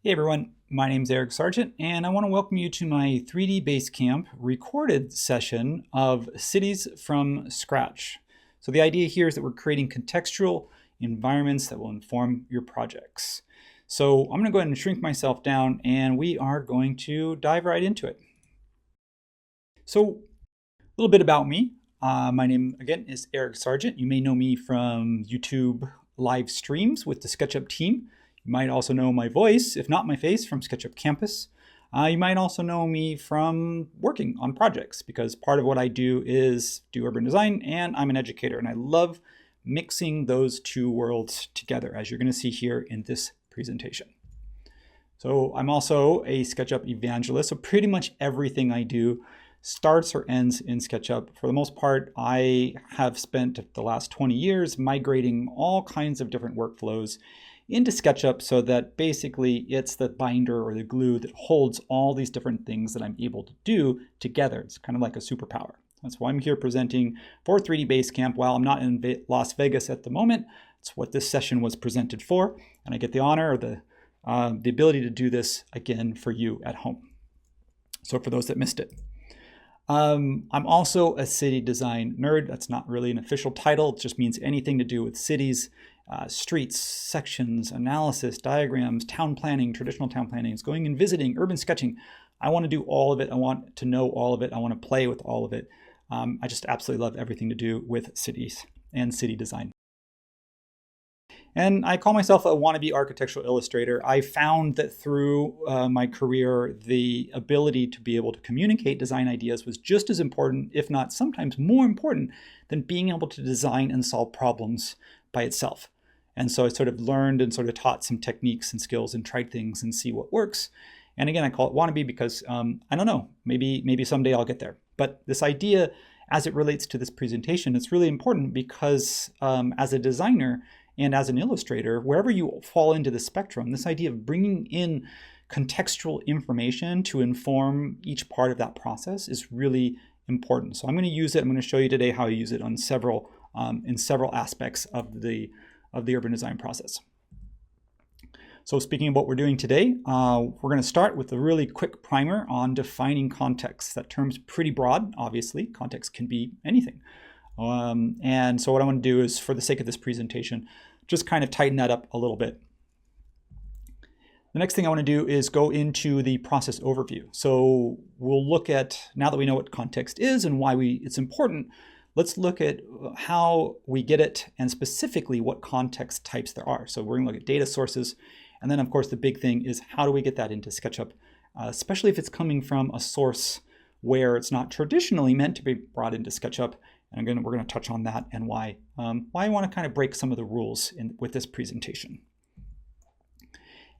Hey everyone, my name is Sargeant, and I want to welcome you to my 3D Basecamp recorded session of cities from scratch. So the idea here is that we're creating contextual environments that will inform your projects. So I'm going to go ahead and shrink myself down, and we are going to dive right into it. So a little bit about me. My name, again, is Sargeant. You may know me from YouTube live streams with the SketchUp team. You might also know my voice, if not my face, from SketchUp Campus. You might also know me from working on projects, because part of what I do is do urban design, and I'm an educator, and I love mixing those two worlds together, as you're going to see here in this presentation. So I'm also a SketchUp evangelist, so pretty much everything I do starts or ends in SketchUp. For the most part, I have spent the last 20 years migrating all kinds of different workflows into SketchUp so that basically it's the binder or the glue that holds all these different things that I'm able to do together. It's kind of like a superpower. That's why I'm here presenting for 3D Basecamp. While I'm not in Las Vegas at the moment, it's what this session was presented for, and I get the honor or the ability to do this again for you at home. So for those that missed it. I'm also a city design nerd. That's not really an official title. It just means anything to do with cities, streets, sections, analysis, diagrams, town planning, traditional town planning, going and visiting, urban sketching. I want to do all of it. I want to know all of it. I want to play with all of it. I just absolutely love everything to do with cities and city design. And I call myself a wannabe architectural illustrator. I found that through my career, the ability to be able to communicate design ideas was just as important, if not sometimes more important, than being able to design and solve problems by itself. And so I sort of learned and sort of taught some techniques and skills and tried things and see what works. And again, I call it wannabe because I don't know, maybe someday I'll get there. But this idea, as it relates to this presentation, it's really important because as a designer, and as an illustrator, wherever you fall into the spectrum, this idea of bringing in contextual information to inform each part of that process is really important. So I'm going to use it. I'm going to show you today how I use it on several in several aspects of the urban design process. So speaking of what we're doing today, we're going to start with a really quick primer on defining context. That term's pretty broad, obviously. Context can be anything. And so what I want to do is, for the sake of this presentation, just kind of tighten that up a little bit. The next thing I want to do is go into the process overview. So we'll look at, now that we know what context is and why it's important, let's look at how we get it and specifically what context types there are. So we're going to look at data sources. And then, of course, the big thing is how do we get that into SketchUp, especially if it's coming from a source where it's not traditionally meant to be brought into SketchUp. And again, we're going to touch on that and why I want to kind of break some of the rules with this presentation.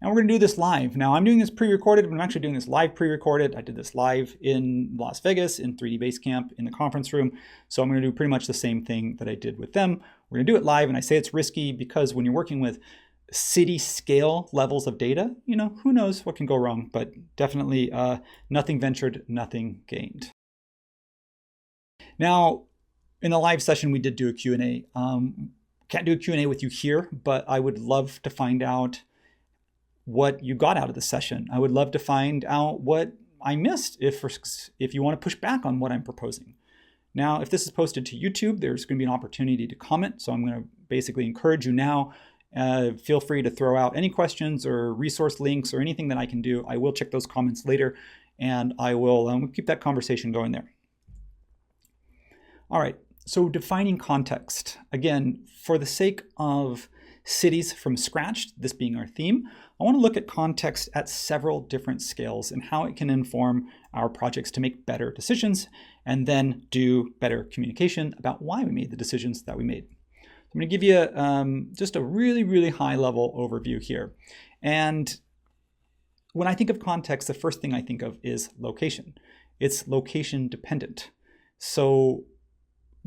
And we're going to do this live. Now, I'm doing this pre-recorded, but I'm actually doing this live pre-recorded. I did this live in Las Vegas in 3D Basecamp in the conference room. So I'm going to do pretty much the same thing that I did with them. We're going to do it live, and I say it's risky because when you're working with city scale levels of data, you know, who knows what can go wrong, but definitely nothing ventured, nothing gained. Now, in the live session, we did do a Q&A. Can't do a Q&A with you here, but I would love to find out what you got out of the session. I would love to find out what I missed if you want to push back on what I'm proposing. Now, if this is posted to YouTube, there's going to be an opportunity to comment. So I'm going to basically encourage you now. Feel free to throw out any questions or resource links or anything that I can do. I will check those comments later, and I will keep that conversation going there. All right. So defining context, again, for the sake of cities from scratch, this being our theme, I want to look at context at several different scales and how it can inform our projects to make better decisions and then do better communication about why we made the decisions that we made. I'm going to give you just a really, really high level overview here. And when I think of context, the first thing I think of is location. It's location dependent. So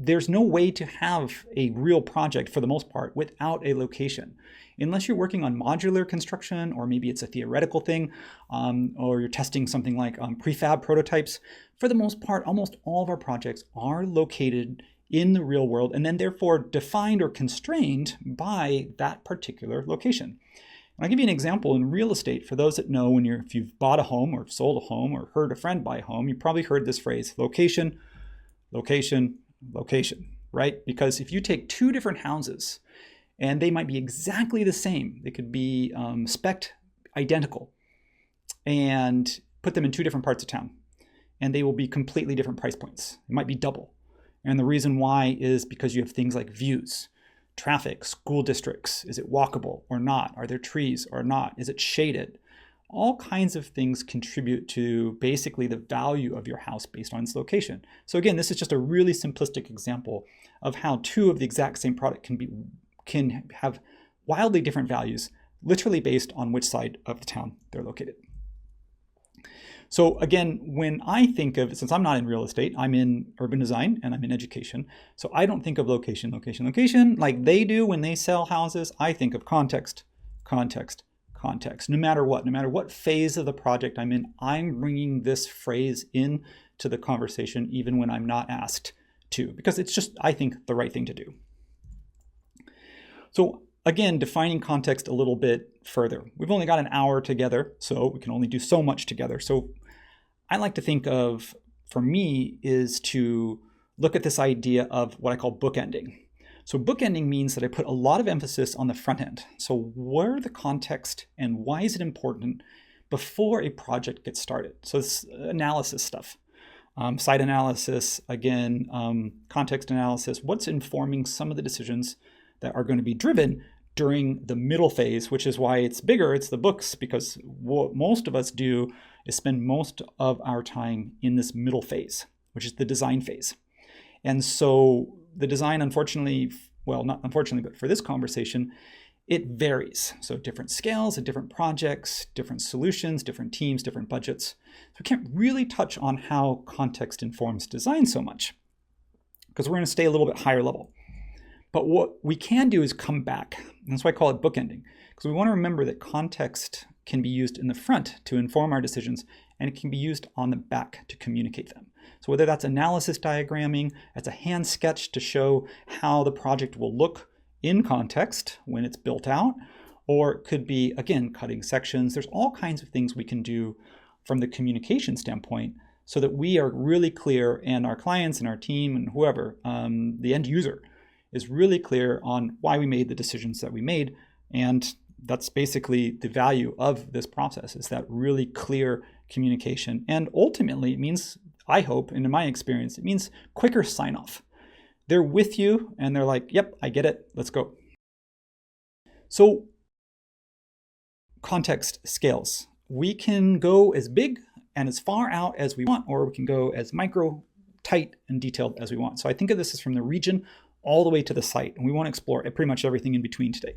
there's no way to have a real project for the most part without a location. Unless you're working on modular construction, or maybe it's a theoretical thing, or you're testing something like prefab prototypes. For the most part, almost all of our projects are located in the real world and then therefore defined or constrained by that particular location. I'll give you an example in real estate. For those that know, if you've bought a home or sold a home or heard a friend buy a home, you probably heard this phrase, location, location, location, right? Because if you take two different houses and they might be exactly the same, they could be spec'd identical, and put them in two different parts of town, and they will be completely different price points. It might be double. And the reason why is because you have things like views, traffic, school districts. Is it walkable or not? Are there trees or not? Is it shaded? All kinds of things contribute to basically the value of your house based on its location. So again, this is just a really simplistic example of how two of the exact same product can have wildly different values, literally based on which side of the town they're located. So again, when I think of, since I'm not in real estate, I'm in urban design and I'm in education. So I don't think of location like they do when they sell houses. I think of context, context, context. No matter what phase of the project I'm in, I'm bringing this phrase in to the conversation, even when I'm not asked to, because it's just, I think, the right thing to do. So again, defining context a little bit further. We've only got an hour together, so we can only do so much together. So I like to think of, for me, is to look at this idea of what I call bookending. So bookending means that I put a lot of emphasis on the front end. So where the context and why is it important before a project gets started? So it's analysis stuff, site analysis, again, context analysis, what's informing some of the decisions that are going to be driven during the middle phase, which is why it's bigger. It's the books, because what most of us do is spend most of our time in this middle phase, which is the design phase. And so the design, unfortunately, well, not unfortunately, but for this conversation, it varies. So different scales at different projects, different solutions, different teams, different budgets. So we can't really touch on how context informs design so much, because we're going to stay a little bit higher level. But what we can do is come back. And that's why I call it bookending, because we want to remember that context can be used in the front to inform our decisions, and it can be used on the back to communicate them. So whether that's analysis diagramming, that's a hand sketch to show how the project will look in context when it's built out, or it could be, again, cutting sections. There's all kinds of things we can do from the communication standpoint so that we are really clear, and our clients and our team and whoever, the end user, is really clear on why we made the decisions that we made. And that's basically the value of this process, is that really clear communication. And ultimately, it means, I hope, and in my experience, it means quicker sign off. They're with you and they're like, yep, I get it, let's go. So context scales. We can go as big and as far out as we want, or we can go as micro, tight, and detailed as we want. So I think of this as from the region all the way to the site, and we want to explore pretty much everything in between today.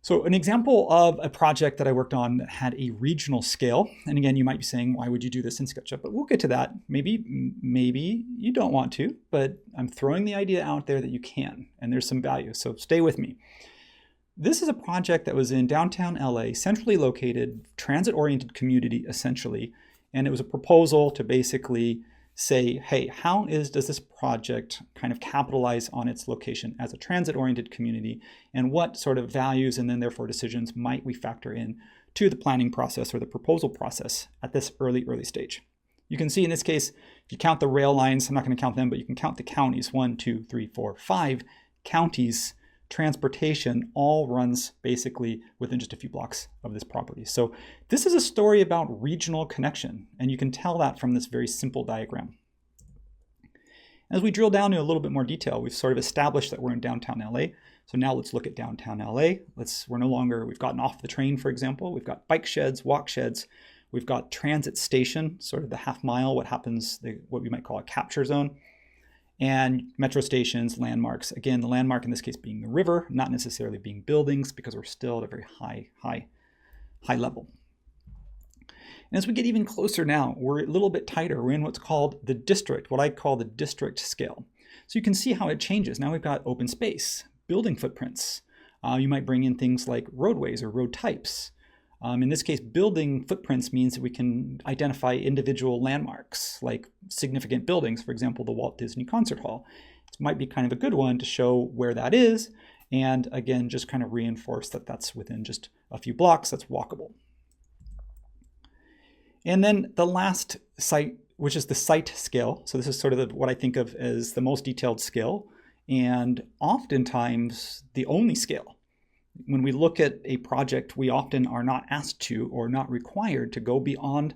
So an example of a project that I worked on that had a regional scale, and again, you might be saying, why would you do this in SketchUp? But we'll get to that. Maybe you don't want to, but I'm throwing the idea out there that you can, and there's some value, so stay with me. This is a project that was in downtown LA, centrally located, transit-oriented community, essentially, and it was a proposal to basically say, hey, how does this project kind of capitalize on its location as a transit-oriented community, and what sort of values and then therefore decisions might we factor in to the planning process or the proposal process at this early stage. You can see in this case, if you count the rail lines, I'm not going to count them, but you can count the counties, 1, 2, 3, 4, 5 counties. Transportation all runs basically within just a few blocks of this property. So this is a story about regional connection, and you can tell that from this very simple diagram. As we drill down to a little bit more detail, we've sort of established that we're in downtown LA. So now let's look at downtown LA. We've gotten off the train, for example. We've got bike sheds, walk sheds. We've got transit station, sort of the half mile, what we might call a capture zone. And metro stations, landmarks. Again, the landmark in this case being the river, not necessarily being buildings, because we're still at a very high level. And as we get even closer now, we're a little bit tighter. We're in what's called the district, what I call the district scale. So you can see how it changes. Now we've got open space, building footprints. You might bring in things like roadways or road types. In this case, building footprints means that we can identify individual landmarks, like significant buildings, for example, the Walt Disney Concert Hall. It might be kind of a good one to show where that is, And again, just kind of reinforce that that's within just a few blocks, that's walkable. And then the last site, which is the site scale. So this is sort of what I think of as the most detailed scale, and oftentimes the only scale. When we look at a project, we often are not asked to or not required to go beyond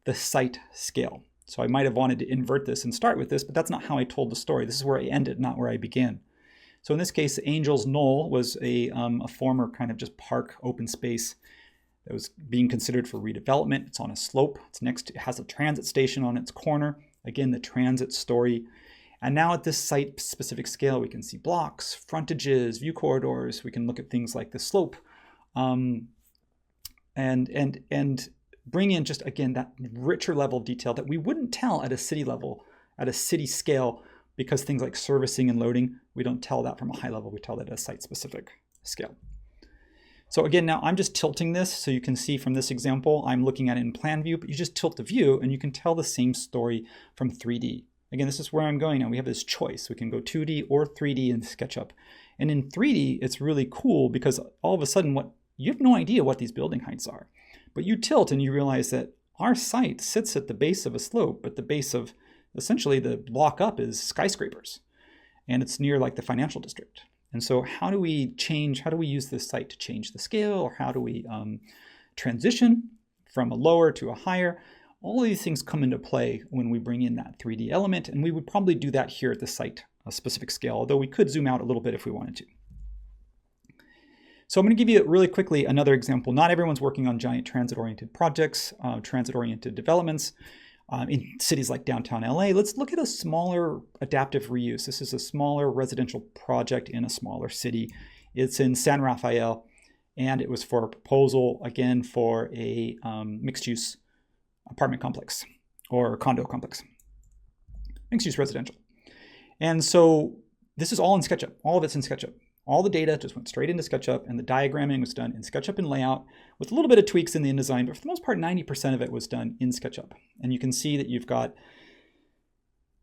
the site scale. So I might have wanted to invert this and start with this, but that's not how I told the story. This is where I ended, not where I began. So in this case, Angels Knoll was a former kind of just park open space that was being considered for redevelopment. It's on a slope. It has a transit station on its corner. Again, the transit story. And now at this site-specific scale, we can see blocks, frontages, view corridors. We can look at things like the slope, and bring in just, again, that richer level of detail that we wouldn't tell at a city level, at a city scale, because things like servicing and loading, we don't tell that from a high level. We tell that at a site-specific scale. So again, now I'm just tilting this so you can see from this example, I'm looking at it in plan view, but you just tilt the view and you can tell the same story from 3D. Again, this is where I'm going now. We have this choice. We can go 2D or 3D in SketchUp. And in 3D, it's really cool because all of a sudden you have no idea what these building heights are. But you tilt and you realize that our site sits at the base of a slope, but the base of essentially the block up is skyscrapers. And it's near like the financial district. And so how do we use this site to change the scale, or how do we transition from a lower to a higher? All of these things come into play when we bring in that 3D element, and we would probably do that here at the site specific scale, although we could zoom out a little bit if we wanted to. So I'm going to give you really quickly another example. Not everyone's working on giant transit-oriented projects, transit-oriented developments in cities like downtown LA. Let's look at a smaller adaptive reuse. This is a smaller residential project in a smaller city. It's in San Rafael, and it was for a proposal, again, for a mixed-use apartment complex or condo complex, mixed-use residential. And so this is all in SketchUp. All of it's in SketchUp. All the data just went straight into SketchUp, and the diagramming was done in SketchUp and layout with a little bit of tweaks in the InDesign, but for the most part, 90% of it was done in SketchUp. And you can see that you've got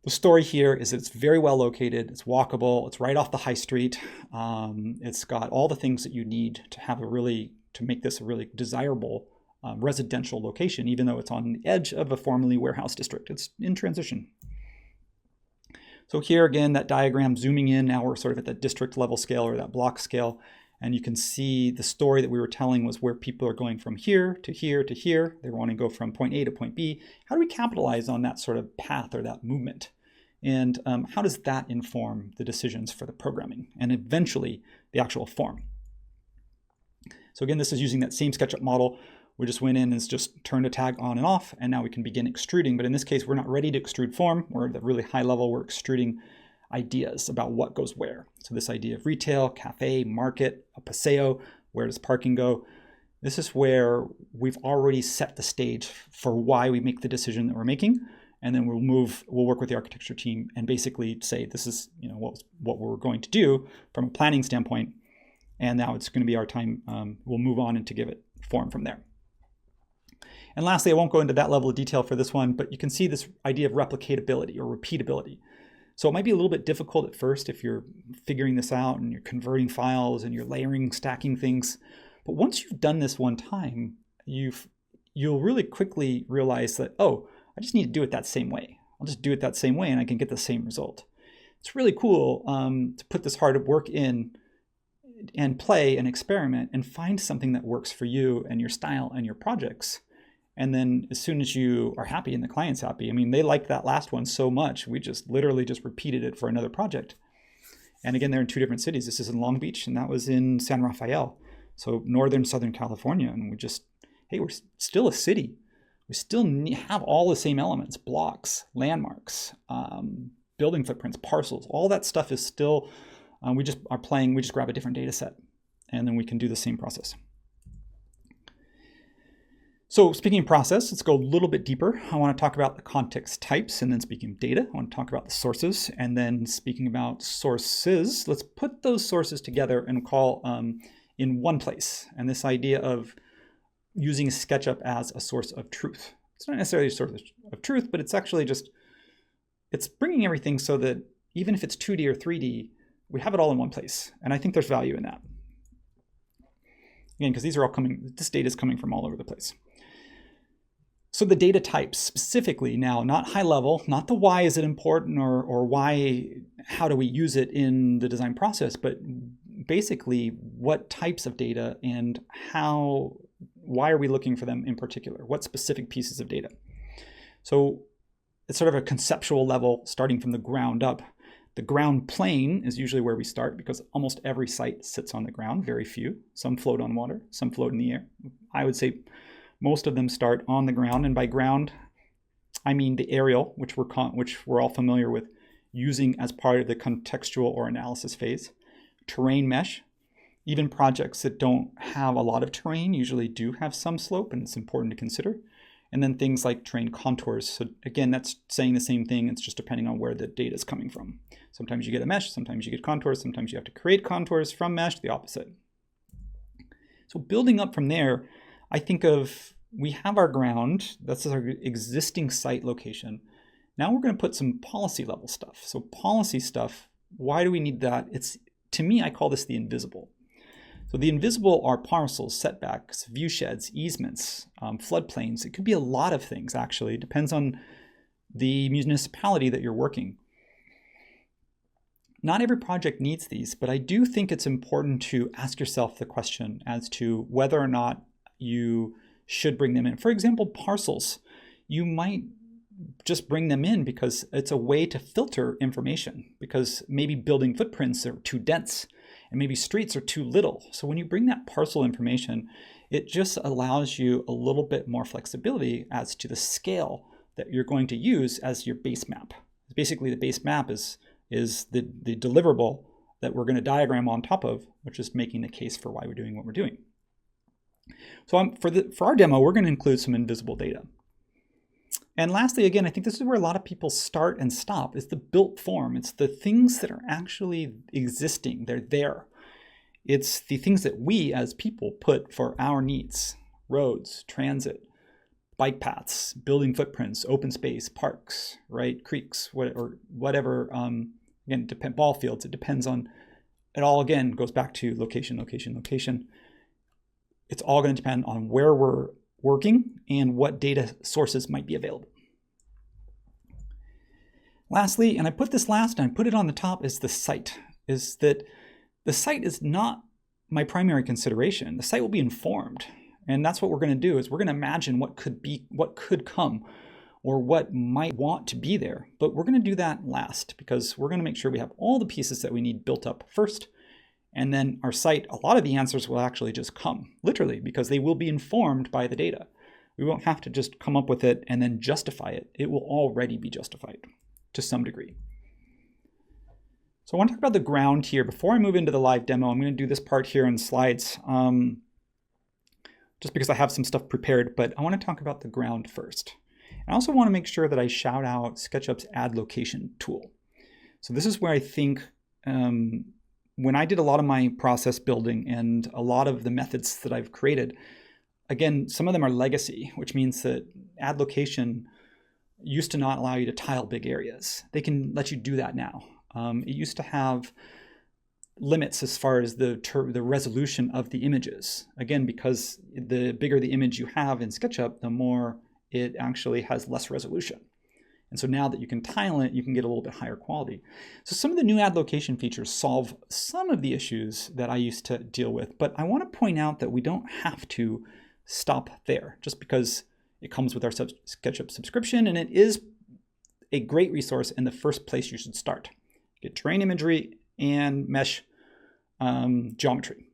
the story here is that it's very well located, it's walkable, it's right off the high street. It's got all the things that you need to make this a really desirable residential location, even though it's on the edge of a formerly warehouse district. It's in transition. So here again, that diagram zooming in, now we're sort of at the district level scale or that block scale. And you can see the story that we were telling was where people are going from here to here to here. They want to go from point A to point B. How do we capitalize on that sort of path or that movement? And how does that inform the decisions for the programming and eventually the actual form? So again, this is using that same SketchUp model. We just went in and just turned a tag on and off, and now we can begin extruding. But in this case, we're not ready to extrude form. We're at the really high level. We're extruding ideas about what goes where. So this idea of retail, cafe, market, a paseo, where does parking go? This is where we've already set the stage for why we make the decision that we're making. And then we'll work with the architecture team and basically say, this is what we're going to do from a planning standpoint. And now it's going to be our time. We'll move on and to give it form from there. And lastly, I won't go into that level of detail for this one, but you can see this idea of replicatability or repeatability. So it might be a little bit difficult at first if you're figuring this out and you're converting files and you're layering, stacking things. But once you've done this one time, you'll really quickly realize that, oh, I just need to do it that same way. I'll just do it that same way and I can get the same result. It's really cool to put this hard work in and play and experiment and find something that works for you and your style and your projects. And then as soon as you are happy and the client's happy, I mean, they liked that last one so much, we just literally just repeated it for another project. And again, they're in two different cities. This is in Long Beach and that was in San Rafael. So Southern California. And we're still a city. We still have all the same elements, blocks, landmarks, building footprints, parcels, all that stuff is still, we just grab a different data set and then we can do the same process. So speaking of process, let's go a little bit deeper. I want to talk about the context types, and then speaking of data, I want to talk about the sources, and then speaking about sources, let's put those sources together and call in one place. And this idea of using SketchUp as a source of truth. It's not necessarily a source of truth, but it's actually just, it's bringing everything so that even if it's 2D or 3D, we have it all in one place. And I think there's value in that. Again, because these are all coming, this data is coming from all over the place. So the data types specifically now, not high level, not the why is it important or why, how do we use it in the design process, but basically what types of data and how, why are we looking for them in particular? What specific pieces of data? So it's sort of a conceptual level starting from the ground up. The ground plane is usually where we start because almost every site sits on the ground, very few. Some float on water, some float in the air. I would say most of them start on the ground, and by ground, I mean the aerial, which we're all familiar with using as part of the contextual or analysis phase. Terrain mesh, even projects that don't have a lot of terrain usually do have some slope, and it's important to consider. And then things like terrain contours. So again, that's saying the same thing. It's just depending on where the data is coming from. Sometimes you get a mesh, sometimes you get contours, sometimes you have to create contours from mesh, the opposite. So building up from there, I think of, we have our ground, that's our existing site location. Now we're going to put some policy level stuff. So policy stuff, why do we need that? It's, to me, I call this the invisible. So the invisible are parcels, setbacks, view sheds, easements, floodplains. It could be a lot of things, actually. It depends on the municipality that you're working. Not every project needs these, but I do think it's important to ask yourself the question as to whether or not you should bring them in. For example, parcels. You might just bring them in because it's a way to filter information, because maybe building footprints are too dense and maybe streets are too little. So when you bring that parcel information, it just allows you a little bit more flexibility as to the scale that you're going to use as your base map. Basically, the base map is the deliverable that we're going to diagram on top of, which is making the case for why we're doing what we're doing. So for our demo, we're going to include some invisible data. And lastly, again, I think this is where a lot of people start and stop, is the built form. It's the things that are actually existing. They're there. It's the things that we as people put for our needs: roads, transit, bike paths, building footprints, open space, parks, right, creeks, or whatever. Again, ball fields. It depends on. It all again goes back to location, location, location. It's all going to depend on where we're working and what data sources might be available. Lastly, and I put this last and I put it on the top, is the site. Is that the site is not my primary consideration. The site will be informed. And that's what we're going to do, is we're going to imagine what could be, what could come, or what might want to be there. But we're going to do that last, because we're going to make sure we have all the pieces that we need built up first. And then our site, a lot of the answers will actually just come, literally, because they will be informed by the data. We won't have to just come up with it and then justify it. It will already be justified to some degree. So I want to talk about the ground here. Before I move into the live demo, I'm going to do this part here in slides, just because I have some stuff prepared, but I want to talk about the ground first. I also want to make sure that I shout out SketchUp's add location tool. So this is where I think, when I did a lot of my process building and a lot of the methods that I've created, again, some of them are legacy, which means that add location used to not allow you to tile big areas. They can let you do that now. It used to have limits as far as the resolution of the images. Again, because the bigger the image you have in SketchUp, the more it actually has less resolution. And so now that you can tile it, you can get a little bit higher quality. So some of the new add location features solve some of the issues that I used to deal with, but I want to point out that we don't have to stop there just because it comes with our SketchUp subscription, and it is a great resource and the first place you should start. Get terrain imagery and mesh geometry.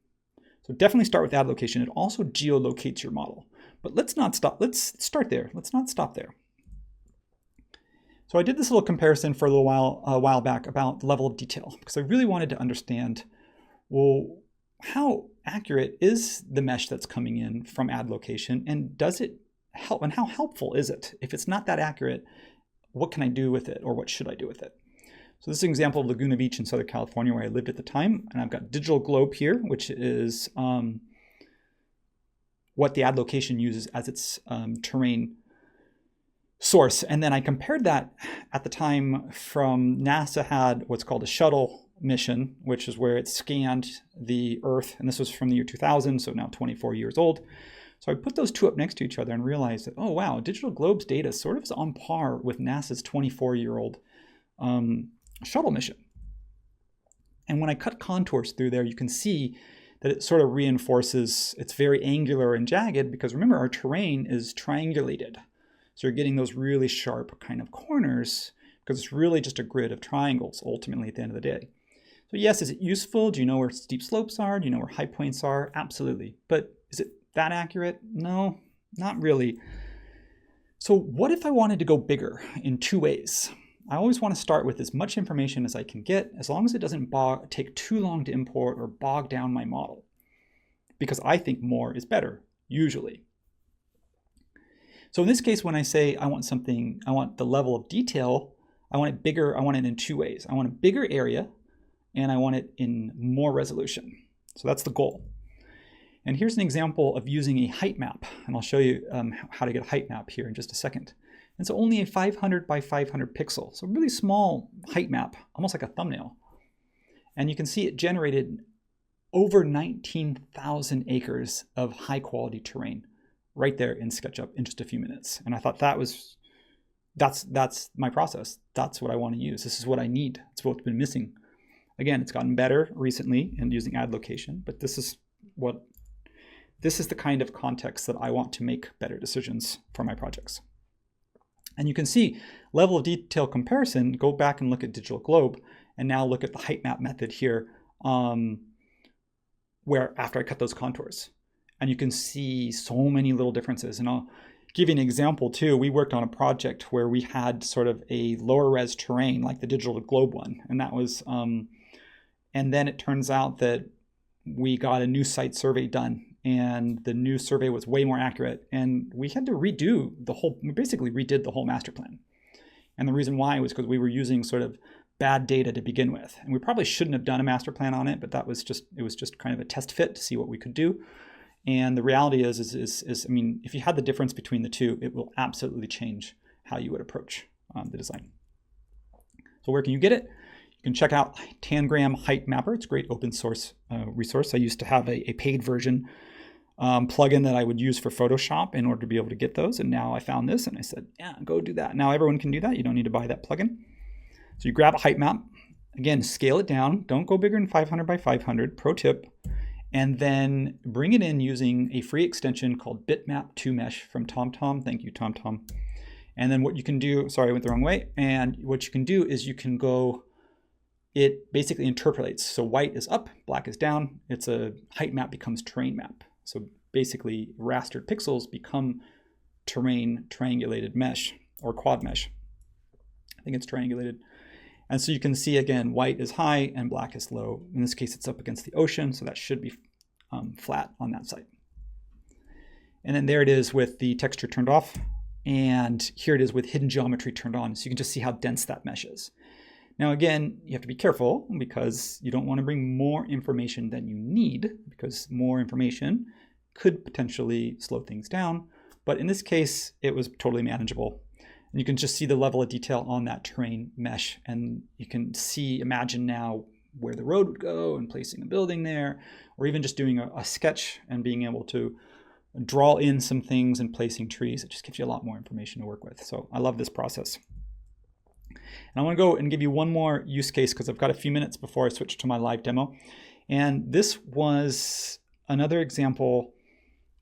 So definitely start with add location. It also geolocates your model, but let's not stop. Let's start there. Let's not stop there. So I did this little comparison for a while back about the level of detail, because I really wanted to understand, well, how accurate is the mesh that's coming in from add location, and does it help, and how helpful is it? If it's not that accurate, what can I do with it, or what should I do with it? So this is an example of Laguna Beach in Southern California, where I lived at the time, and I've got digital globe here, which is what the add location uses as its terrain source. And then I compared that at the time from NASA had what's called a shuttle mission, which is where it scanned the Earth, and this was from the year 2000, so now 24 years old. So I put those two up next to each other and realized that, oh wow, Digital Globe's data sort of is on par with NASA's 24-year-old shuttle mission. And when I cut contours through there, you can see that it sort of reinforces, it's very angular and jagged because remember, our terrain is triangulated. So you're getting those really sharp kind of corners because it's really just a grid of triangles ultimately at the end of the day. So yes, is it useful? Do you know where steep slopes are? Do you know where high points are? Absolutely. But is it that accurate? No, not really. So what if I wanted to go bigger in two ways? I always want to start with as much information as I can get, as long as it doesn't take too long to import or bog down my model. Because I think more is better, usually. So in this case, when I say I want something, I want the level of detail, I want it bigger, I want it in two ways. I want a bigger area, and I want it in more resolution. So that's the goal. And here's an example of using a height map, and I'll show you how to get a height map here in just a second. And so only a 500 by 500 pixel, so really small height map, almost like a thumbnail. And you can see it generated over 19,000 acres of high quality terrain right there in SketchUp in just a few minutes. And I thought that's my process. That's what I want to use. This is what I need. It's what's been missing. Again, it's gotten better recently in using ad location, but this is the kind of context that I want to make better decisions for my projects. And you can see level of detail comparison, go back and look at Digital Globe, and now look at the height map method here, where after I cut those contours. And you can see so many little differences. And I'll give you an example too. We worked on a project where we had sort of a lower res terrain like the Digital Globe one. And that was, and then it turns out that we got a new site survey done, and the new survey was way more accurate, and we had to we basically redid the whole master plan. And the reason why was because we were using sort of bad data to begin with, and we probably shouldn't have done a master plan on it, but it was just kind of a test fit to see what we could do. And the reality is I mean, if you had the difference between the two, it will absolutely change how you would approach the design. So where can you get it? You can check out Tangram Height Mapper. It's a great open source resource. I used to have a paid version plugin that I would use for Photoshop in order to be able to get those. And now I found this and I said, yeah, go do that. Now everyone can do that. You don't need to buy that plugin. So you grab a height map. Again, scale it down. Don't go bigger than 500 by 500. Pro tip. And then bring it in using a free extension called Bitmap2Mesh from TomTom. Thank you, TomTom. And then what you can do, sorry, I went the wrong way. And what you can do is you can go, it basically interpolates. So white is up, black is down. It's a height map becomes terrain map. So basically rastered pixels become terrain triangulated mesh or quad mesh. I think it's triangulated. And so you can see again, white is high and black is low. In this case, it's up against the ocean, so that should be flat on that side. And then there it is with the texture turned off. And here it is with hidden geometry turned on. So you can just see how dense that mesh is. Now, again, you have to be careful because you don't want to bring more information than you need, because more information could potentially slow things down. But in this case, it was totally manageable. And you can just see the level of detail on that terrain mesh. And you can imagine now where the road would go and placing a building there, or even just doing a sketch and being able to draw in some things and placing trees. It just gives you a lot more information to work with. So I love this process. And I want to go and give you one more use case because I've got a few minutes before I switch to my live demo. And this was another example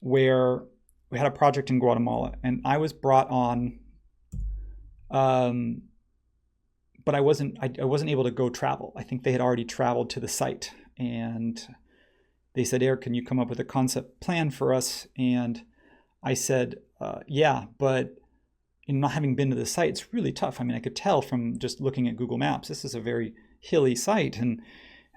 where we had a project in Guatemala and I was brought on, but I wasn't able to go travel. I think they had already traveled to the site and they said, Eric, can you come up with a concept plan for us? And I said, yeah, but not having been to the site, it's really tough. I mean, I could tell from just looking at Google Maps, this is a very hilly site. And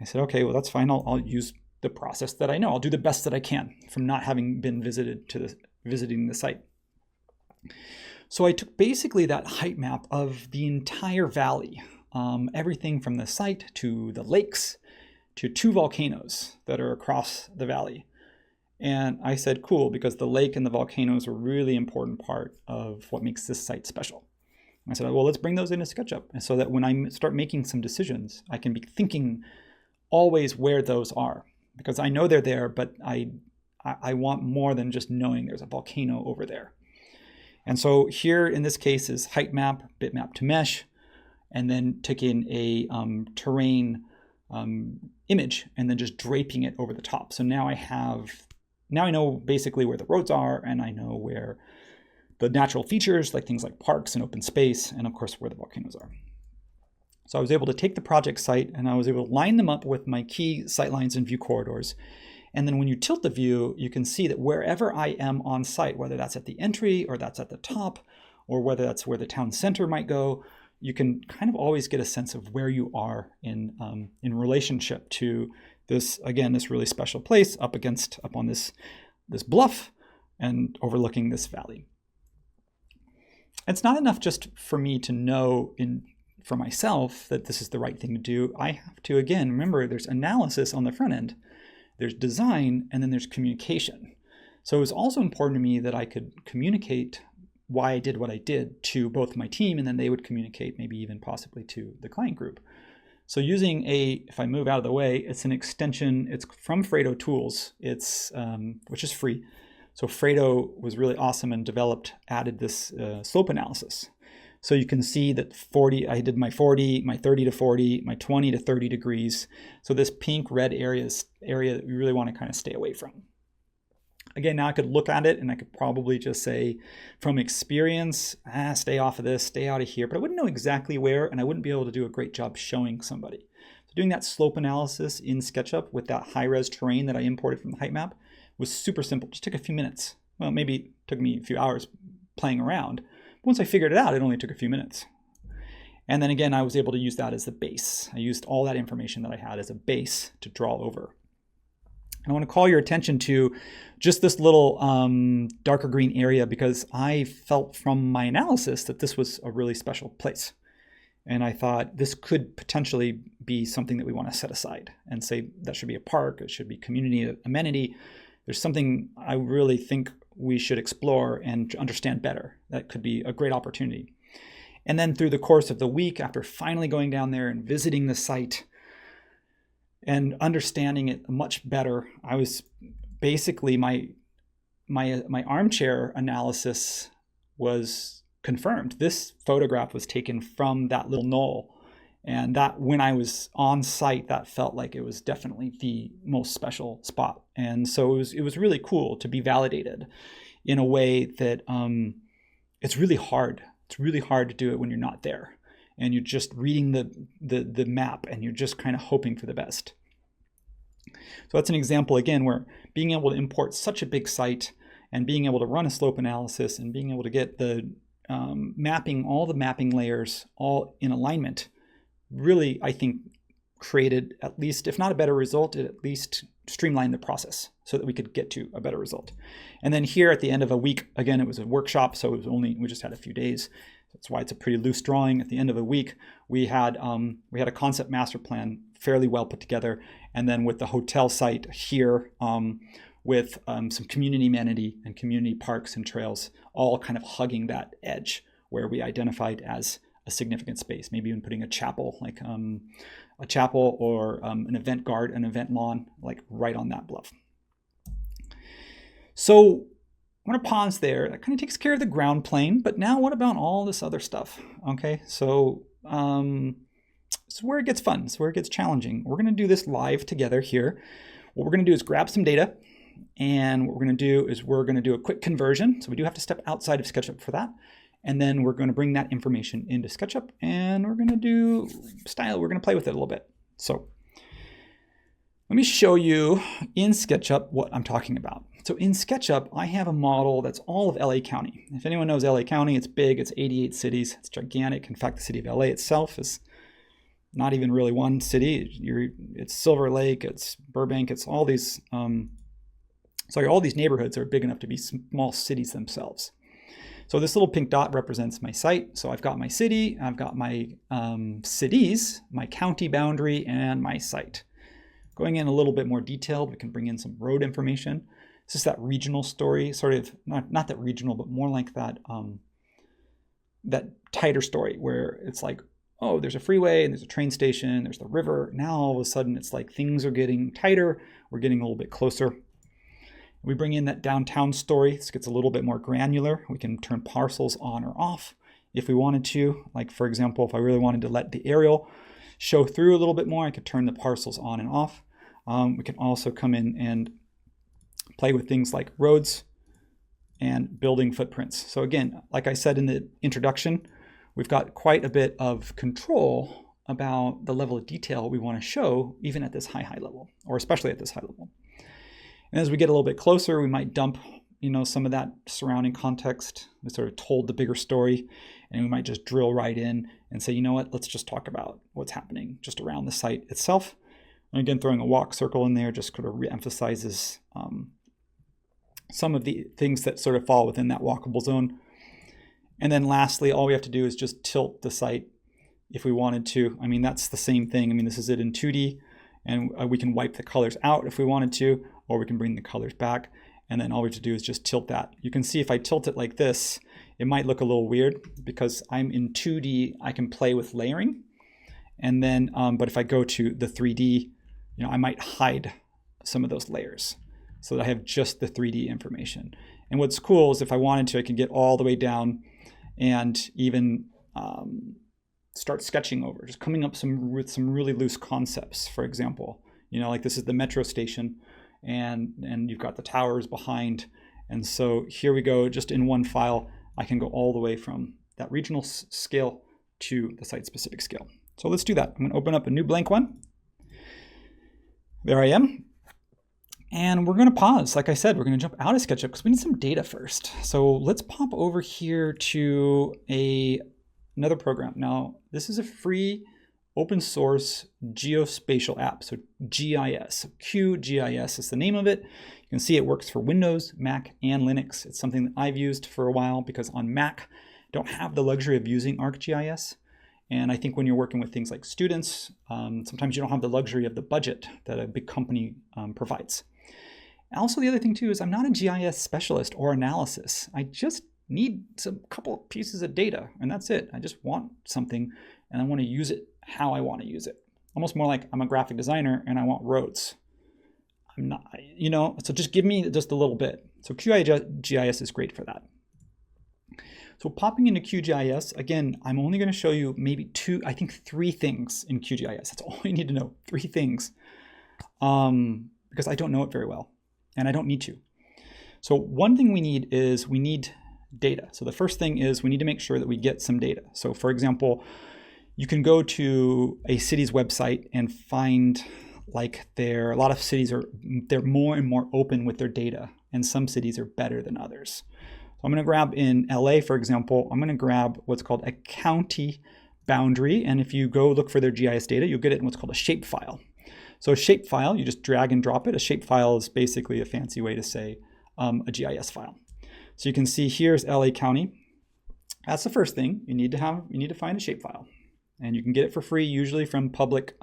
I said, okay, well, that's fine. I'll use the process that I know. I'll do the best that I can from not having been visiting the site. So I took basically that height map of the entire valley, everything from the site to the lakes to 2 volcanoes that are across the valley. And I said, cool, because the lake and the volcanoes are a really important part of what makes this site special. I said, well, let's bring those into SketchUp. And so that when I start making some decisions, I can be thinking always where those are, because I know they're there, but I want more than just knowing there's a volcano over there. And so here in this case is height map, bitmap to mesh, and then taking a terrain image and then just draping it over the top. So now I know basically where the roads are, and I know where the natural features, like things like parks and open space, and of course where the volcanoes are. So I was able to take the project site and I was able to line them up with my key sight lines and view corridors. And then when you tilt the view, you can see that wherever I am on site, whether that's at the entry or that's at the top, or whether that's where the town center might go, you can kind of always get a sense of where you are in relationship to this, again, this really special place up on this bluff and overlooking this valley. It's not enough just for me to know for myself that this is the right thing to do. I have to, again, remember there's analysis on the front end, there's design, and then there's communication. So it was also important to me that I could communicate why I did what I did to both my team, and then they would communicate maybe even possibly to the client group. So using if I move out of the way, it's an extension, it's from Fredo Tools, which is free. So Fredo was really awesome and added this slope analysis. So you can see that I did my 40, my 30 to 40, my 20 to 30 degrees. So this pink red area that we really want to kind of stay away from. Again, now I could look at it and I could probably just say from experience, stay off of this, stay out of here, but I wouldn't know exactly where, and I wouldn't be able to do a great job showing somebody. So doing that slope analysis in SketchUp with that high-res terrain that I imported from the height map was super simple. Just took a few minutes. Well, maybe it took me a few hours playing around. But once I figured it out, it only took a few minutes. And then again, I was able to use that as the base. I used all that information that I had as a base to draw over. And I want to call your attention to just this little darker green area, because I felt from my analysis that this was a really special place. And I thought this could potentially be something that we want to set aside and say that should be a park, it should be community amenity. There's something I really think we should explore and understand better. That could be a great opportunity. And then through the course of the week, after finally going down there and visiting the site and understanding it much better, I was basically, my armchair analysis was confirmed. This photograph was taken from that little knoll. And that when I was on site, that felt like it was definitely the most special spot. And so it was really cool to be validated in a way that it's really hard. It's really hard to do it when you're not there. And you're just reading the map and you're just kind of hoping for the best. So that's an example, again, where being able to import such a big site and being able to run a slope analysis and being able to get the mapping, all the mapping layers all in alignment, really, I think, created at least, if not a better result, it at least streamlined the process so that we could get to a better result. And then here at the end of a week, again, it was a workshop, so we just had a few days. That's why it's a pretty loose drawing. At the end of a week, we had a concept master plan fairly well put together, and then with the hotel site here, with some community amenity and community parks and trails, all kind of hugging that edge where we identified as a significant space, maybe even putting a chapel, like a chapel or an event lawn, like right on that bluff. So I'm going to pause there. That kind of takes care of the ground plane, but now what about all this other stuff? Okay, so it's where it gets fun. It's where it gets challenging. We're going to do this live together here. What we're going to do is grab some data, and what we're going to do is we're going to do a quick conversion. So we do have to step outside of SketchUp for that. And then we're going to bring that information into SketchUp, and we're going to do style. We're going to play with it a little bit. So let me show you in SketchUp what I'm talking about. So in SketchUp, I have a model that's all of LA County. If anyone knows LA County, it's big. It's 88 cities. It's gigantic. In fact, the city of LA itself is not even really one city. It's Silver Lake. It's Burbank. It's all these. All these neighborhoods are big enough to be small cities themselves. So this little pink dot represents my site. So I've got my city, I've got my cities, my county boundary, and my site. Going in a little bit more detailed, we can bring in some road information. This is that regional story, sort of, not that regional, but more like that that tighter story where it's like, oh, there's a freeway and there's a train station, there's the river. Now all of a sudden it's like things are getting tighter. We're getting a little bit closer. We bring in that downtown story. This gets a little bit more granular. We can turn parcels on or off if we wanted to. Like for example, if I really wanted to let the aerial show through a little bit more, I could turn the parcels on and off. We can also come in and play with things like roads and building footprints. So again, like I said in the introduction, we've got quite a bit of control about the level of detail we want to show, even at this high level, or especially at this high level. And as we get a little bit closer, we might dump, some of that surrounding context. We sort of told the bigger story, and we might just drill right in and say, you know what, let's just talk about what's happening just around the site itself. And again, throwing a walk circle in there just sort of re-emphasizes some of the things that sort of fall within that walkable zone. And then lastly, all we have to do is just tilt the site if we wanted to. I mean, that's the same thing. I mean, this is it in 2D, and we can wipe the colors out if we wanted to, or we can bring the colors back. And then all we have to do is just tilt that. You can see if I tilt it like this, it might look a little weird because I'm in 2D, I can play with layering. And then, but if I go to the 3D, I might hide some of those layers so that I have just the 3D information. And what's cool is if I wanted to, I could get all the way down and even start sketching over, just coming up with some really loose concepts. For example, like this is the metro station, and you've got the towers behind. And so here we go, just in one file, I can go all the way from that regional scale to the site-specific scale. So let's do that. I'm gonna open up a new blank one. There I am. And we're gonna pause. Like I said, we're gonna jump out of SketchUp because we need some data first. So let's pop over here to another program. Now, this is a free open source geospatial app, so GIS. QGIS is the name of it. You can see it works for Windows, Mac, and Linux. It's something that I've used for a while because on Mac, I don't have the luxury of using ArcGIS. And I think when you're working with things like students, sometimes you don't have the luxury of the budget that a big company provides. Also, the other thing too is I'm not a GIS specialist or analysis. I just need a couple of pieces of data, and that's it. I just want something, and I want to use it how I want to use it. Almost more like I'm a graphic designer and I want roads. I'm not, so just give me just a little bit. So QGIS is great for that. So popping into QGIS, again, I'm only going to show you maybe three things in QGIS. That's all you need to know, 3 things, because I don't know it very well, and I don't need to. So one thing we need data. So the first thing is we need to make sure that we get some data. So for example, you can go to a city's website and find a lot of cities they're more and more open with their data, and some cities are better than others. So I'm going to grab in LA, for example, I'm going to grab what's called a county boundary. And if you go look for their GIS data, you'll get it in what's called a shapefile. So a shapefile, you just drag and drop it. A shapefile is basically a fancy way to say a GIS file. So you can see here's LA County. That's the first thing you need to find a shapefile. And you can get it for free, usually from public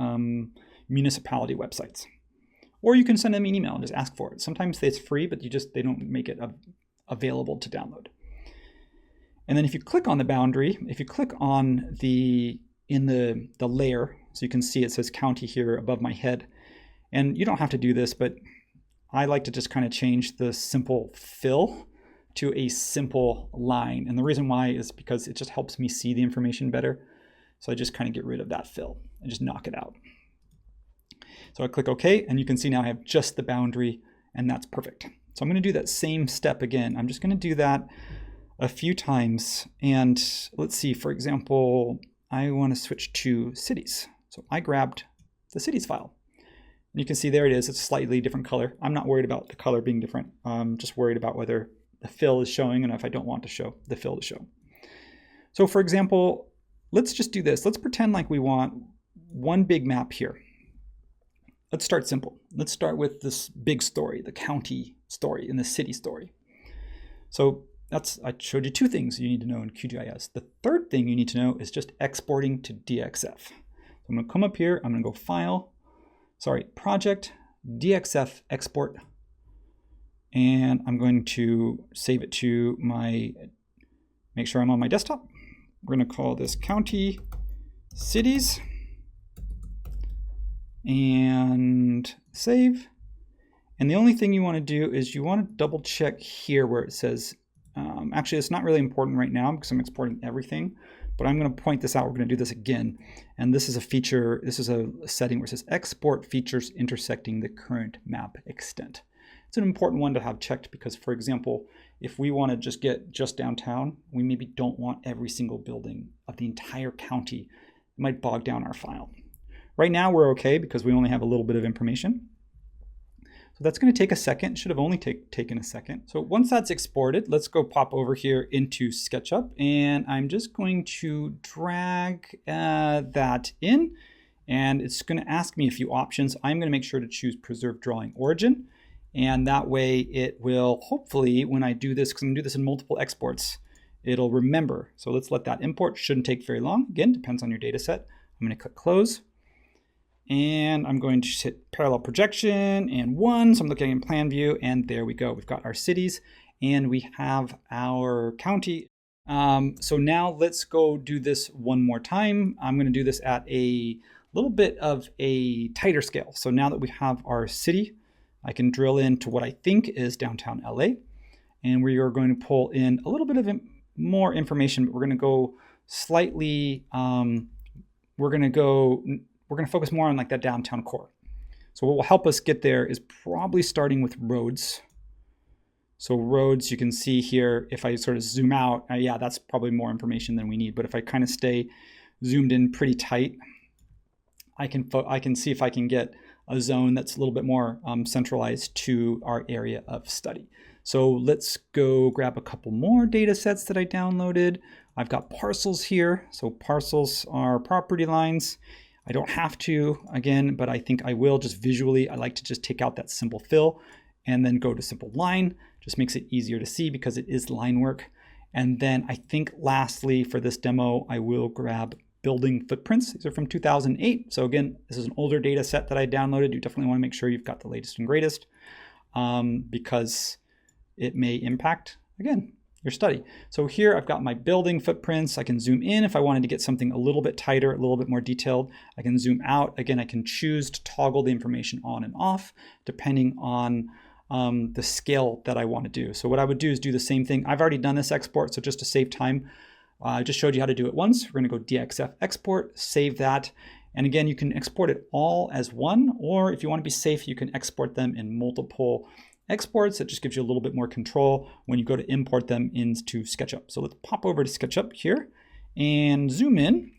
municipality websites. Or you can send them an email and just ask for it. Sometimes it's free, but they don't make it available to download. And then if you click on the boundary, if you click on the layer, so you can see it says county here above my head. And you don't have to do this, but I like to just kind of change the simple fill to a simple line. And the reason why is because it just helps me see the information better. So I just kind of get rid of that fill and just knock it out. So I click OK, and you can see now I have just the boundary, and that's perfect. So I'm going to do that same step again. I'm just going to do that a few times. And let's see, for example, I want to switch to cities. So I grabbed the cities file. And you can see there it is. It's a slightly different color. I'm not worried about the color being different. I'm just worried about whether the fill is showing and if I don't want to show the fill to show. So for example, let's just do this. Let's pretend like we want one big map here. Let's start simple. Let's start with this big story, the county story and the city story. So I showed you 2 things you need to know in QGIS. The third thing you need to know is just exporting to DXF. So I'm going to come up here. I'm going to go Project, DXF Export. And I'm going to save it to make sure I'm on my desktop. We're going to call this county cities and save. And the only thing you want to do is you want to double check here where it says, actually it's not really important right now because I'm exporting everything, but I'm going to point this out. We're going to do this again. And this is a feature, this is a setting where it says export features intersecting the current map extent. It's an important one to have checked because, for example, if we want to just get just downtown, we maybe don't want every single building of the entire county. It might bog down our file. Right now we're okay because we only have a little bit of information. So that's going to take a second. Should have only taken a second. So once that's exported, let's go pop over here into SketchUp, and I'm just going to drag that in, and it's going to ask me a few options. I'm going to make sure to choose Preserve Drawing Origin, and that way it will hopefully, when I do this, because I'm going to do this in multiple exports, it'll remember. So let's let that import. Shouldn't take very long. Again, depends on your data set. I'm going to click Close. And I'm going to hit parallel projection and 1. So I'm looking in plan view, and there we go. We've got our cities and we have our county. So now let's go do this one more time. I'm going to do this at a little bit of a tighter scale. So now that we have our city, I can drill into what I think is downtown LA. And we are going to pull in a little bit of more information, but we're going to go slightly, we're going to focus more on like that downtown core. So what will help us get there is probably starting with roads. So roads, you can see here, if I sort of zoom out, yeah, that's probably more information than we need. But if I kind of stay zoomed in pretty tight, I can see if I can get a zone that's a little bit more centralized to our area of study. So let's go grab a couple more data sets that I downloaded. I've got parcels here. So parcels are property lines. I don't have to, again, but I think I will just visually. I like to just take out that simple fill and then go to simple line. Just makes it easier to see because it is line work. And then I think lastly for this demo, I will grab building footprints. These are from 2008. So again, this is an older data set that I downloaded. You definitely want to make sure you've got the latest and greatest because it may impact, again, your study. So here I've got my building footprints. I can zoom in if I wanted to get something a little bit tighter, a little bit more detailed. I can zoom out. Again, I can choose to toggle the information on and off depending on the scale that I want to do. So what I would do is do the same thing. I've already done this export, so just to save time, I just showed you how to do it once. We're going to go DXF export, save that. And again, you can export it all as one, or if you want to be safe, you can export them in multiple exports. It just gives you a little bit more control when you go to import them into SketchUp. So let's pop over to SketchUp here and zoom in.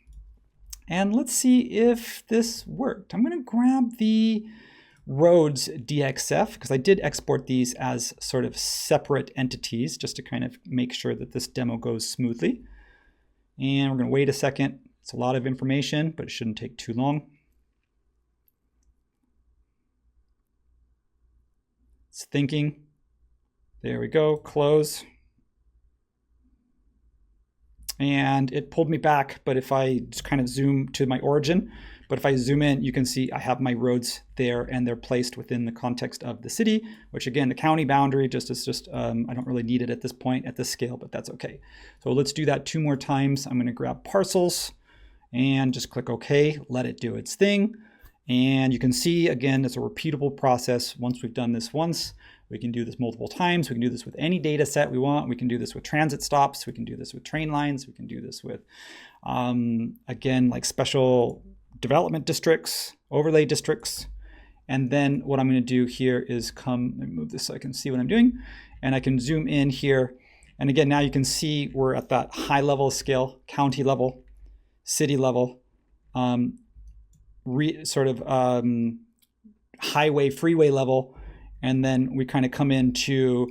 And let's see if this worked. I'm going to grab the roads DXF because I did export these as sort of separate entities just to kind of make sure that this demo goes smoothly. And we're going to wait a second. It's a lot of information, but it shouldn't take too long. It's thinking. There we go, close. And it pulled me back, but if I just kind of zoom to my origin, but if I zoom in, you can see I have my roads there and they're placed within the context of the city, which again, the county boundary I don't really need it at this point at this scale, but that's okay. So let's do that 2 more times. I'm gonna grab parcels and just click OK, let it do its thing. And you can see, again, it's a repeatable process. Once we've done this once, we can do this multiple times. We can do this with any data set we want. We can do this with transit stops. We can do this with train lines. We can do this with, again, like special development districts, overlay districts. And then what I'm going to do here is let me move this so I can see what I'm doing. And I can zoom in here. And again, now you can see we're at that high level scale, county level, city level, highway, freeway level, and then we kind of come into,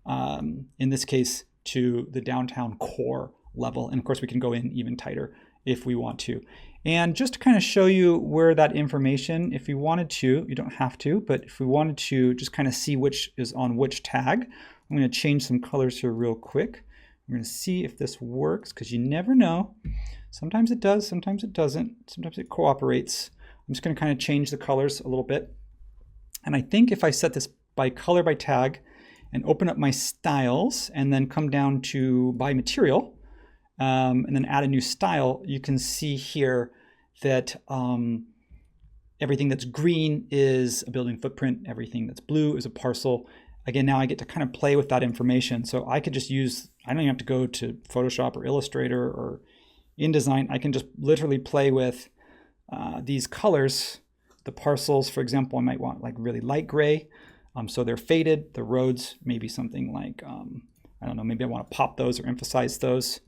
in this case, to the downtown core level. And of course, we can go in even tighter if we want to. And just to kind of show you where that information, if we wanted to, you don't have to, but if we wanted to just kind of see which is on which tag, I'm going to change some colors here real quick. I'm going to see if this works because you never know. Sometimes it does, sometimes it doesn't. Sometimes it cooperates. I'm just going to kind of change the colors a little bit. And I think if I set this by color by tag and open up my styles and then come down to by material, and then add a new style, you can see here that everything that's green is a building footprint, everything that's blue is a parcel. Again, now I get to kind of play with that information. So I could just use, I don't even have to go to Photoshop or Illustrator or InDesign. I can just literally play with these colors. The parcels, for example, I might want like really light gray. So they're faded. The roads, maybe something like, I don't know, maybe I want to pop those or emphasize those.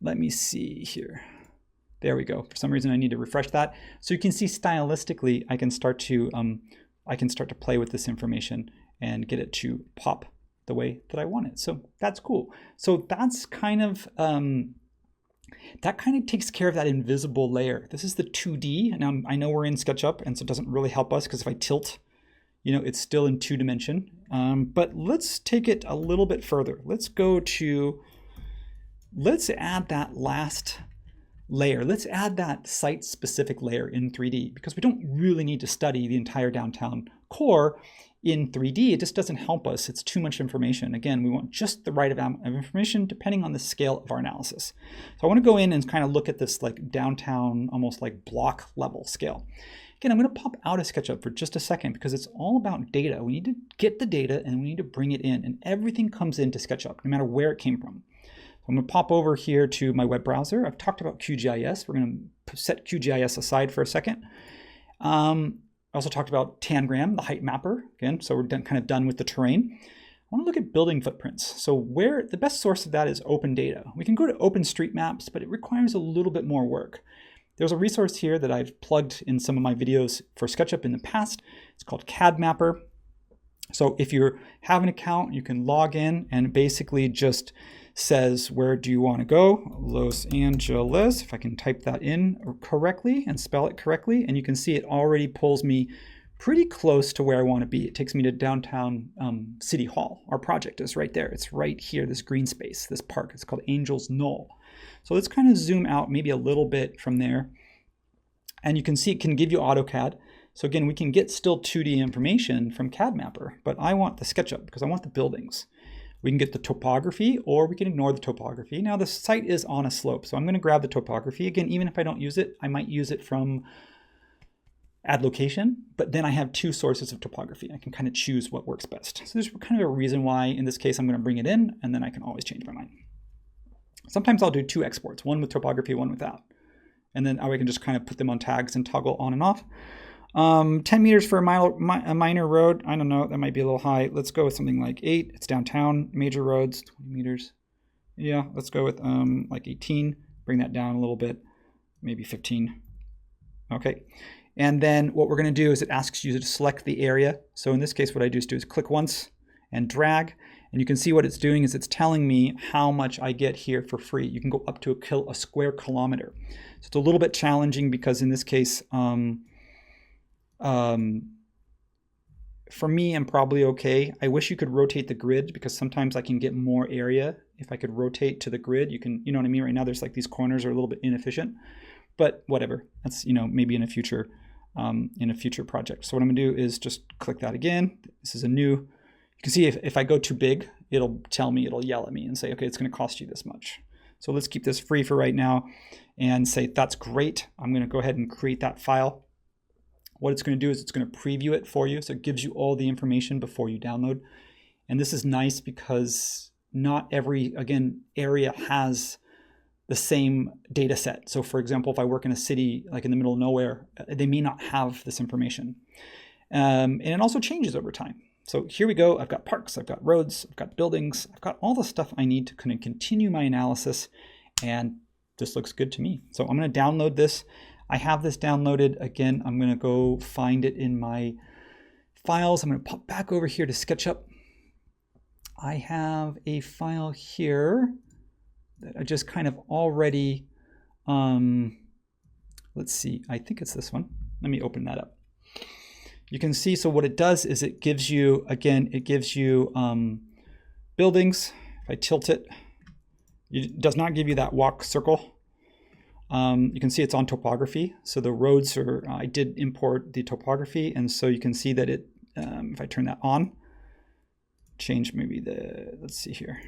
Let me see here. There we go. For some reason, I need to refresh that. So you can see stylistically, I can start to play with this information and get it to pop the way that I want it. So that's cool. So that's kind of that kind of takes care of that invisible layer. This is the 2D. Now I know we're in SketchUp, and so it doesn't really help us because if I tilt, you know, it's still in 2D. But let's take it a little bit further. Let's add that last layer. Let's add that site-specific layer in 3D because we don't really need to study the entire downtown core in 3D. It just doesn't help us. It's too much information. Again, we want just the right amount of information depending on the scale of our analysis. So I want to go in and kind of look at this like downtown, almost like block level scale. Again, I'm going to pop out of SketchUp for just a second because it's all about data. We need to get the data and we need to bring it in, and everything comes into SketchUp, no matter where it came from. I'm going to pop over here to my web browser. I've talked about QGIS. We're going to set QGIS aside for a second. I also talked about Tangram, the height mapper. Again, so we're kind of done with the terrain. I want to look at building footprints. So where the best source of that is open data. We can go to OpenStreetMaps, but it requires a little bit more work. There's a resource here that I've plugged in some of my videos for SketchUp in the past. It's called CAD Mapper. So if you have an account, you can log in and basically just says, where do you want to go? Los Angeles, if I can type that in correctly and spell it correctly. And you can see it already pulls me pretty close to where I want to be. It takes me to downtown City Hall. Our project is right there. It's right here, this green space, this park. It's called Angels Knoll. So let's kind of zoom out maybe a little bit from there. And you can see it can give you AutoCAD. So again, we can get still 2D information from CAD Mapper, but I want the SketchUp because I want the buildings. We can get the topography or we can ignore the topography. Now the site is on a slope, so I'm going to grab the topography. Again, even if I don't use it, I might use it from add location, but then I have two sources of topography. I can kind of choose what works best. So there's kind of a reason why in this case I'm going to bring it in, and then I can always change my mind. Sometimes I'll do two exports, one with topography, one without. And then I can just kind of put them on tags and toggle on and off. 10 meters for a minor road. I don't know, that might be a little high. Let's go with something like 8. It's downtown, major roads, 20 meters. Yeah, let's go with like 18. Bring that down a little bit, maybe 15. Okay. And then what we're going to do is it asks you to select the area. So in this case, what I do is click once and drag. And you can see what it's doing is it's telling me how much I get here for free. You can go up to a square kilometer. So it's a little bit challenging because in this case, for me, I'm probably okay. I wish you could rotate the grid because sometimes I can get more area if I could rotate to the grid. You can, you know what I mean? Right now, there's like these corners are a little bit inefficient, but whatever. That's, you know, maybe in a future project. So what I'm gonna do is just click that again. This is a new. You can see if I go too big, it'll tell me, it'll yell at me and say, okay, it's gonna cost you this much. So let's keep this free for right now and say that's great. I'm gonna go ahead and create that file. What it's going to do is it's going to preview it for you. So it gives you all the information before you download. And this is nice because not every, again, area has the same data set. So for example, if I work in a city, like in the middle of nowhere, they may not have this information. And it also changes over time. So here we go. I've got parks, I've got roads, I've got buildings, I've got all the stuff I need to kind of continue my analysis. And this looks good to me. So I'm going to download this. I have this downloaded. Again, I'm going to go find it in my files. I'm going to pop back over here to SketchUp. I have a file here that I just kind of already, let's see, I think it's this one. Let me open that up. You can see, so what it does is it gives you, again, it gives you buildings. If I tilt it, it does not give you that walk circle. You can see it's on topography. So the roads are, I did import the topography. And so you can see that it, if I turn that on, change maybe the, let's see here.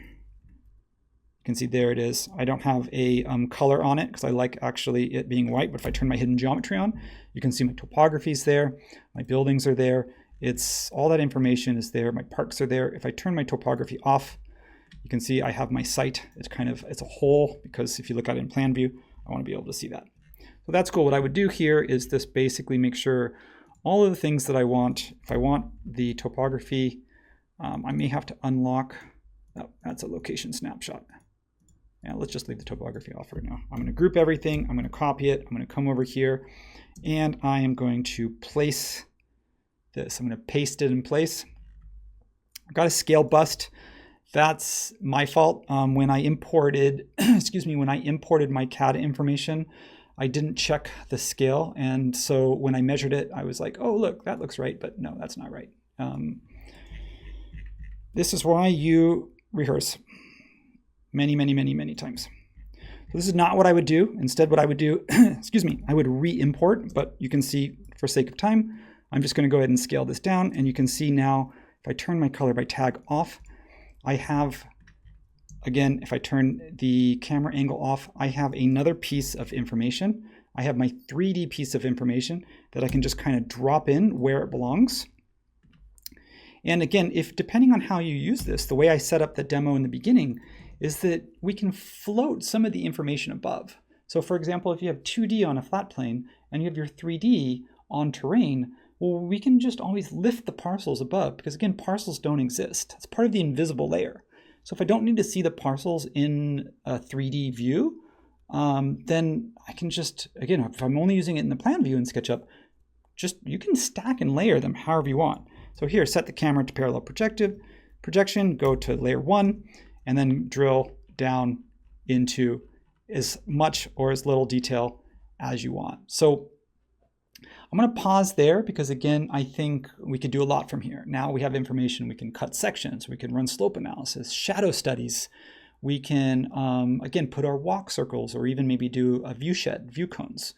You can see there it is. I don't have a color on it because I like actually it being white, but if I turn my hidden geometry on, you can see my topography's there, my buildings are there. It's all that information is there. My parks are there. If I turn my topography off, you can see I have my site. It's a hole because if you look at it in plan view, I want to be able to see that. So that's cool. What I would do here is just basically make sure all of the things that I want. If I want the topography, I may have to unlock. Oh, that's a location snapshot. Yeah, let's just leave the topography off right now. I'm going to group everything. I'm going to copy it. I'm going to come over here and I am going to place this. I'm going to paste it in place. I've got a scale bust. That's my fault. When I imported, when I imported my CAD information, I didn't check the scale. And so when I measured it, I was like, oh, look, that looks right. But no, that's not right. This is why you rehearse many, many, many, many times. So this is not what I would do. Instead, what I would do, I would re-import, but you can see for sake of time, I'm just going to go ahead and scale this down. And you can see now, if I turn my color by tag off, I have, again, if I turn the camera angle off, I have another piece of information. I have my 3D piece of information that I can just kind of drop in where it belongs. And again, if depending on how you use this, the way I set up the demo in the beginning is that we can float some of the information above. So for example, if you have 2D on a flat plane and you have your 3D on terrain, well, we can just always lift the parcels above because again, parcels don't exist. It's part of the invisible layer. So if I don't need to see the parcels in a 3D view, then I can just, again, if I'm only using it in the plan view in SketchUp, you can stack and layer them however you want. So here, set the camera to parallel projection, go to layer 1, and then drill down into as much or as little detail as you want. So I'm going to pause there because again, I think we could do a lot from here. Now we have information, we can cut sections, we can run slope analysis, shadow studies. We can, again, put our walk circles or even maybe do a view shed, view cones.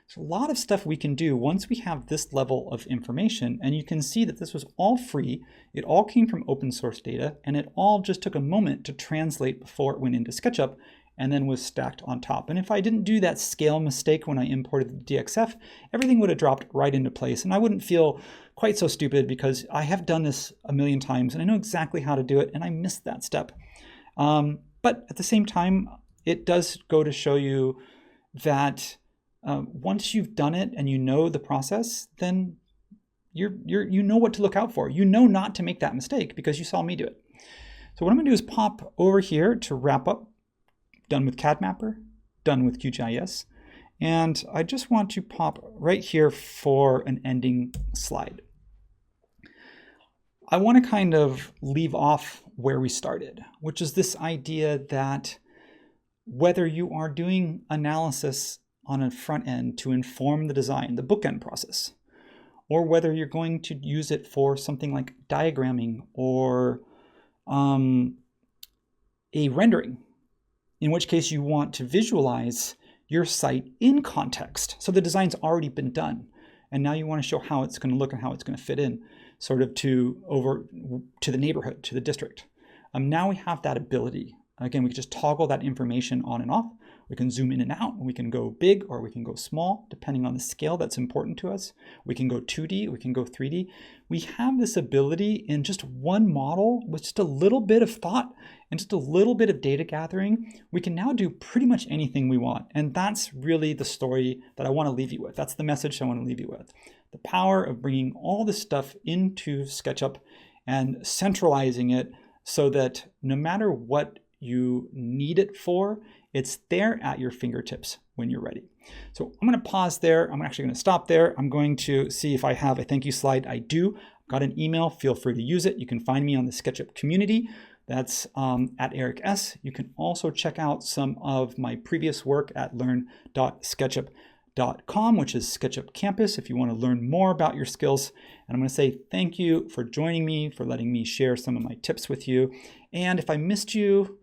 There's a lot of stuff we can do once we have this level of information, and you can see that this was all free. It all came from open source data, and it all just took a moment to translate before it went into SketchUp and then was stacked on top. And if I didn't do that scale mistake when I imported the DXF, everything would have dropped right into place, and I wouldn't feel quite so stupid because I have done this a million times and I know exactly how to do it, and I missed that step. But at the same time, it does go to show you that once you've done it and you know the process, then you know what to look out for. You know not to make that mistake because you saw me do it. So what I'm going to do is pop over here to wrap up. Done with CAD Mapper, done with QGIS. And I just want to pop right here for an ending slide. I want to kind of leave off where we started, which is this idea that whether you are doing analysis on a front end to inform the design, the bookend process, or whether you're going to use it for something like diagramming or a rendering, in which case you want to visualize your site in context. So the design's already been done, and now you want to show how it's going to look and how it's going to fit in sort of to the neighborhood, to the district. Now we have that ability. Again, we can just toggle that information on and off. We can zoom in and out. We can go big or we can go small, depending on the scale that's important to us. We can go 2D, we can go 3D. We have this ability in just one model with just a little bit of thought and just a little bit of data gathering. We can now do pretty much anything we want. And that's really the story that I want to leave you with. That's the message I want to leave you with. The power of bringing all this stuff into SketchUp and centralizing it so that no matter what you need it for, it's there at your fingertips when you're ready. So I'm going to pause there. I'm actually going to stop there. I'm going to see if I have a thank you slide. I do. I've got an email. Feel free to use it. You can find me on the SketchUp community. That's at Eric S. You can also check out some of my previous work at learn.sketchup.com, which is SketchUp Campus, if you want to learn more about your skills. And I'm going to say thank you for joining me, for letting me share some of my tips with you. And if I missed you,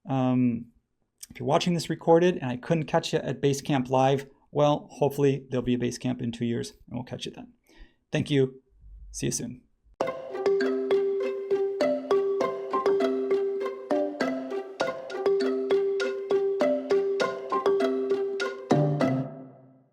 if you're watching this recorded and I couldn't catch you at Basecamp Live, well, hopefully there'll be a Basecamp in 2 years and we'll catch you then. Thank you. See you soon.